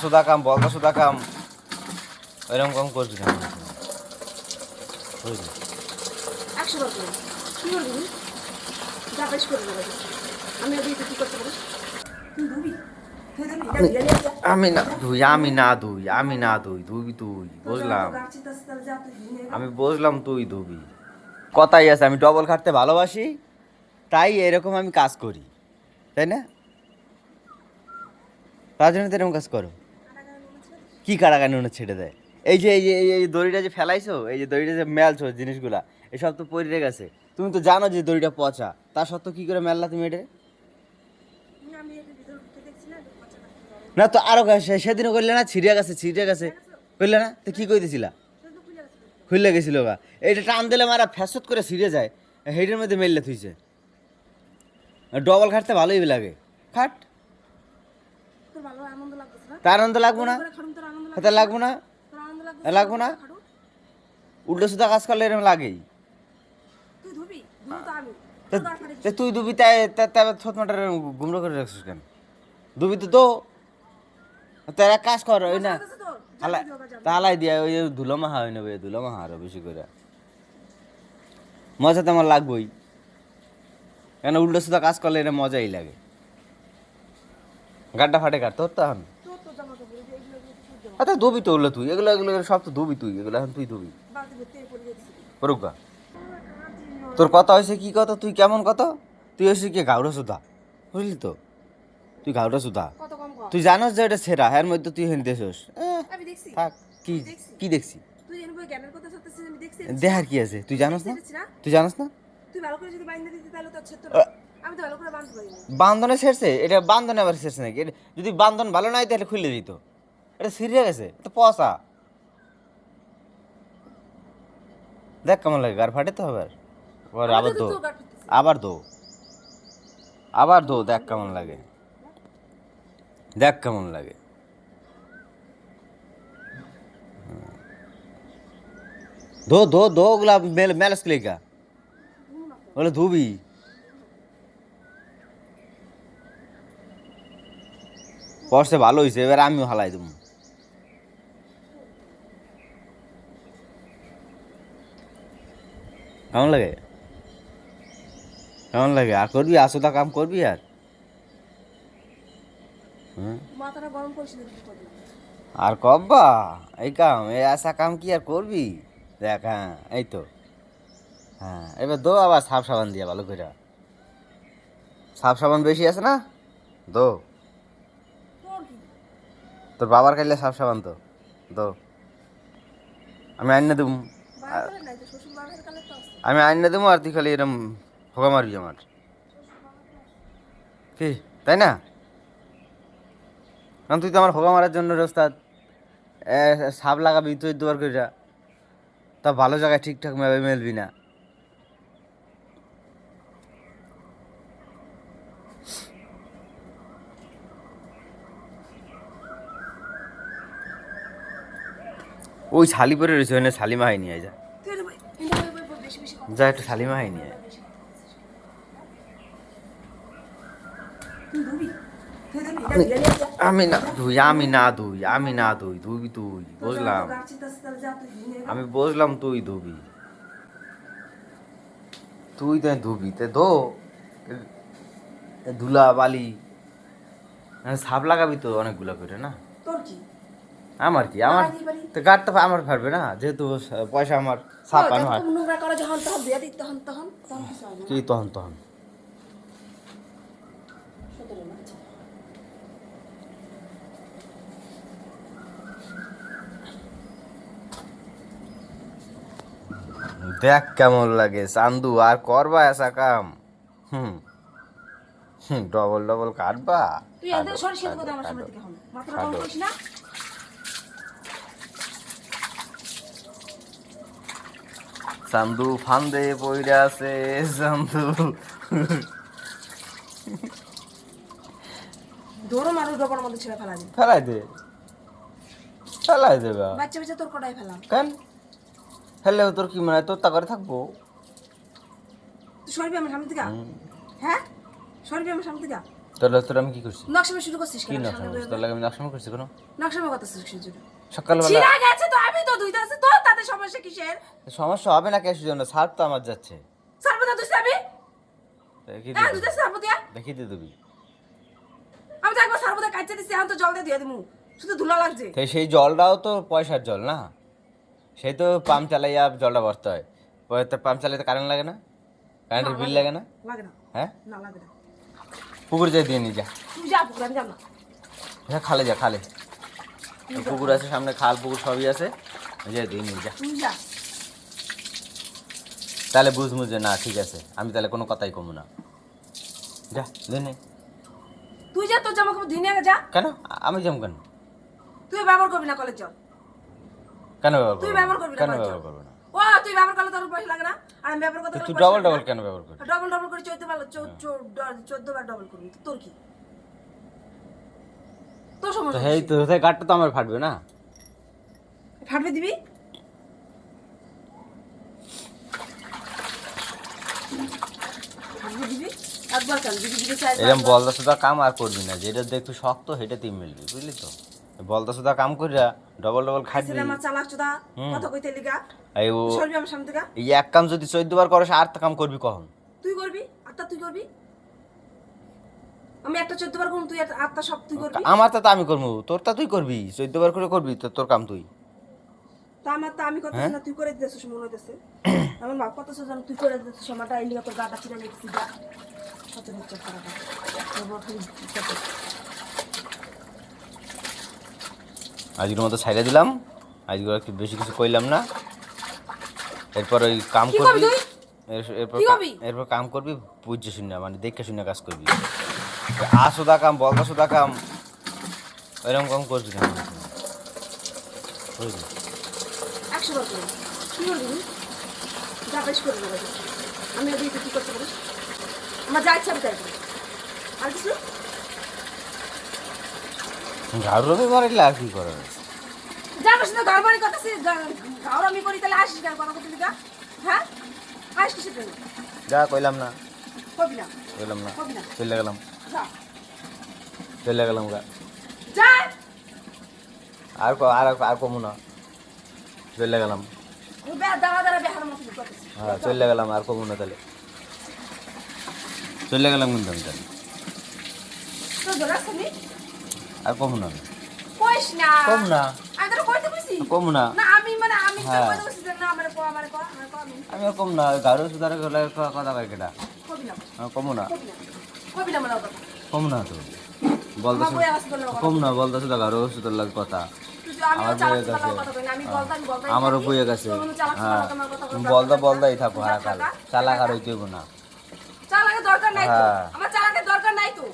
আসুদা কাম বলদা সুদা কাম এরকম কম করবি না বুঝলি? 100 বার করবি। কি করবি তুই? যা বেশ করে দেবো। আমি আর তুই কি করতে পারিস? তুই ধুবি? তুই ধুবি? এটা বিরিয়ানি আছে। আমি না ধুই ধুবি তুই বুঝলাম। আমি বুঝলাম তুই ধুবি, কথাই আছে। আমি ডবল খাটতে ভালোবাসি, তাই এরকম আমি কাজ করি, তাই না? তার জন্য তো এরকম কাজ করো। কি কারাগানি উনি ছেড়ে দেয়? এই যে দড়িটা যে ফেলাইছো, এই যে দড়িটা যে মেলছো জিনিসগুলা, এসব তো পড়ে গেছে। তুমি তো জানো যে দড়িটা পচা, তা সত্ত্বেও কি করে মেললা তুমি এটা? না তো আরো সেদিনও করলে না, ছিঁড়ে গেছে করলে না, তো কি কইতেছিলা? খুললে গেছিল গা, এইটা টান দিলে মারা ফ্যাসত করে ছিঁড়ে যায়, হেইটার মধ্যে মেললে থুইছে। ডবল খাটতে ভালোই লাগে, খাট। তার আনন্দ লাগবো না, হাতে লাগবো না, লাগবো না। উল্টো সুদা কাজ করলে এরকম লাগেই। তুই দুবি তাই থত মাটার গুমড়ো করে রাখছিস কেন? দুবি তো তার এক কাজ কর, ওই না তালাই দিয়া ওই ধুলো মাহা হয়ে নেবে, ধুলো মাহা আরো বেশি করে মজা তো আমার লাগবেই, কেন উল্টো সুদা কাজ করলে এটা মজাই লাগে। গাড্ডা ফাটে কাট তোর তখন। আচ্ছা ধুবি তো ওগুলো তুই, এগুলো এগুলো সব তো ধুবি তুই, এগুলো এখন তুই ধুবি পড়ুকা। তোর কথা হয়েছে কি কথা, তুই কেমন কথা? তুই হয়েছে কি গাউরা সুদা, বুঝলি তো? তুই গাউরা সুদা, তুই জানোস যে এটা সেরা, এর মধ্যে তুই হেন দেছোস। থাক, কি কি দেখছি? দেখার কি আছে? তুই জানোস না, তুই জানোস না? বান্ধনে ছেড়ছে এটা, বান্ধনে আবার ছেড়ছে নাকি? যদি বান্ধন ভালো নাই তাহলে খুলে দিত, এটা সিরিয়া গেছে তো পচা। দেখ কেমন লাগে, গার ফাটে তো আবার আবার দো, আবার দো, আবার দো, দেখ কেমন লাগে, দেখ কেমন লাগে। ধো ধো ধো, ওগুলা মেলাস ক্লিকা, ওগুলো ধুবি। পড়ছে ভালো হয়েছে, এবার আমিও হালাই দেবো। কেমন লাগে, কেমন লাগে? আর করবি, আসোদা কাম করবি আর? আর কব্বা এই কাম, এই আসা কাম কি আর করবি? দেখ, হ্যাঁ এই তো, হ্যাঁ এবার দো আবার সাফ সাবান দিয়া ভালো করে। সাফ সাবান বেশি আছে না, দো। তোর বাবার খাইলে সাফ সাবান তো দো, আমি আইনে দেবো, আমি আইনে দেবো। আর তুই খালি এরম হোকা মারবি আমার, কি তাই না? কারণ তুই তো আমার হোকা মারার জন্য রোস্তাদ সাপ লাগাবি তুই দুবার করে, তা ভালো জায়গায় ঠিকঠাক মেলবি না। ওই শালি পরে রয়েছে, ওখানে শালিমা হাই নিয়ে যা, যা একটু শালিমা হাই নিয়ে। আমি না ধুই ধুবি তুই, বুঝলাম। আমি বুঝলাম তুই ধুবি, তুই তো ধুবি তে ধো, ধুলা বালি সাপ লাগাবি তো অনেকগুলা করে না। আমার কি, আমার তো গাড় তো আমার ফারবে না, যেহেতু পয়সা আমার সাপ আনো হয়। কি তখন তখন দেখ কেমন লাগে চান্দু, আর করবা এসা কাম? হুম ডবল ডবল কাটবা। চান্দু ফান্দে পইরা আছে, চান্দু ফেলাই দে, ফেলাই দেবা কেন? ফেললেও তোর কি মনে হয় তোর তা করে থাকবো? সরবি আমার সামনে থেকে, হ্যাঁ সরবি আমার সামনে থেকে। তোর আমি কি করছি? নকশামি শুরু করছিস কি কেন? নকশা করছি? তোর লাগে আমি নকশা করছি কোনো? নকশামি কথা শিখছিস জন্য সকালবেলা ছিড়া গেছে তো আমি তো ধুইতে আছে তো তাতে সমস্যা কিসের? সমস্যা হবে না কিসের জন্য? সার্ফ তো আমার যাচ্ছে। সর্বদা ধুইছি আমি দেখি হ্যাঁ ধুইতে সর্বদা দেখি দিয়ে দিবি। আমি তো একবার সর্বদা কাটতে দিছি এখন তো জল দিয়ে ধুয়ে দিমু শুধু ধুলা লাগছে তো সেই জলটাও তো পয়সার জল না, সেই তো পাম্প চালাইয়া জলটা ভরতে হয়। পাম্প চালাইতে কারেন্ট লাগে না? কারেন্টের বিল লাগে না? লাগে না হ্যাঁ না লাগে না পুকুর যাই দিয়ে নিয়ে যা। তুই যা পুকুর আমি যাব না হ্যাঁ খালে যা, খালে পুকুর আছে সামনে, খাল পুকুর সবই আছে, যাই দিয়ে নিয়ে যা। তুই যা তাহলে বুঝমু যে না ঠিক আছে, আমি তাহলে কোনো কথাই কমু না। যা দিয়ে নে। তুই যা তোর জামা কাপড় ধুয়ে নিয়ে আগে যা কেন আমি যাম কেন? তুই ব্যবহার করবি না কলেজ জল কেন ব্যবহার তুই করবো ব্যবহার না? করবি না কেন কলেজ ব্যবহার জল করবো না? ও তুই ব্যবহার করলে তোর পয়সা লাগে না আর আমি ব্যবহার করতে তুই ডবল ডবল কেন ব্যবহার করবি? ডবল ডবল করে 14 বার ডবল করবি তোর কি তোর তো সমস্যা হেই তো গাঁটটা তো আমার ফাটবে না? ফাটবে দিবি ফাটবে দিবি একবার কেন দিবি দিবি চাই এরকম বলদা সুদা কাম আর করবি না, যেটা দেখবি শক্ত সেটাতেই মিলবি, বুঝলি তো? বলদা সুদা কাম করিয়া ডবল ডবল খাটবি। আমার চালাক চোদা কথা কইতে লিগা এই ও সরবি আমার সামনে থেকে এই এক কাম যদি 14 বার করস আর কাম করবি কখন? তুই করবি আটটা তুই করবি আমি একটা 14 বার করব তুই আটটা সব তুই করবি আমার তা আমি করবো, তোর তা তুই করবি, 14 বার করে করবি তো তোর কাম তুই। তা আমার তা আমি করতেছি না তুই করে দিতেছিস মনে হইতেছে আমার বাপ কত জান তুই করে দিতেছিস আমারটা এই লিগা তোর গাটা চিরা নিতেছিস যা কত হচ্ছে খারাপ তোর খালি আজকের মতো ছাইড়া দিলাম, আজকে আর কি বেশি কিছু কইলাম না। এরপর ওই কাম কি করবি, করবি তুই এরপর কি করবি? এরপর কাম করবি বুঝছে শুনে, মানে দেখে শুনে কাজ করবি। আসুদা কাম বলদা সুদা কাম ওইরকম কাম করবি না, বুঝলি? 100 বার করবি কি করবি তুই? যা বেশ করে দেবো আমি ওই কি করতে পারিস আমার যা ইচ্ছা আমি তাই করি আর কিছু ঝাড়ু রবি মারিলে আর কি করার আছে? জানিস না ঘর বাড়ি কথা ঘর আমি করি তাহলে আসিস কেন কথা করতে লিগা হ্যাঁ আসিস কিসের জন্য যা কইলাম না, কবি না কইলাম না, কবি না চলে গেলাম, যা চলে গেলাম গা। যা আর আর কমু না, চলে গেলাম। দাঁড়া দাঁড়া বেহার মতো করতেছিস হ্যাঁ চলে গেলাম, আর কমু না তাহলে, চলে গেলাম কিন্তু আমি তাহলে, তোর দোলাস আমি আর কমু না আমি। কইস না কম না, আমি তোর কইতে কইছি কমু না, না আমি মানে আমি তো হ্যাঁ। কইতে কইছি যে না আমারে কো আমি আমি কম না, গাড়ি সুদারে গেলে কথা কয় কেটা? কবি না কমু না, কবি না মানে কথা কম না তো বলতে আমার বই আওয়াজ করলে কথা কম না, বলতেছে তো গাড়ি সুদার লাগে কথা। তুই আমি আমার চালাক বইয়ে গেছে, চালাক কথা কই না আমি বলতাম আমারও বইয়ে গেছে। হ্যাঁ বলদাই থাকো হারাকাল, চালাক আর হইতে হইব না। চালাকের দরকার নাই তো হ্যাঁ। আমার চালাকের দরকার নাই তো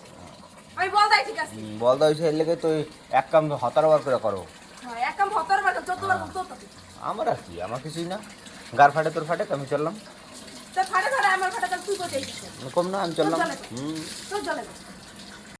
আমি বলতাই ঠিক আছে বলদা হইছে এর লেগে তুই এক কাম 17 বার করে করো। হ্যাঁ এক কাম 17 বার 14 বার করতে হতো আমার আর কি, আমার কিছুই না, গার ফাটে তোর ফাটে আমি চললাম, তো ফাড়ে ফাড়ে আমার ফাটা তুই করতে কম না আমি চললাম। তোর চলে না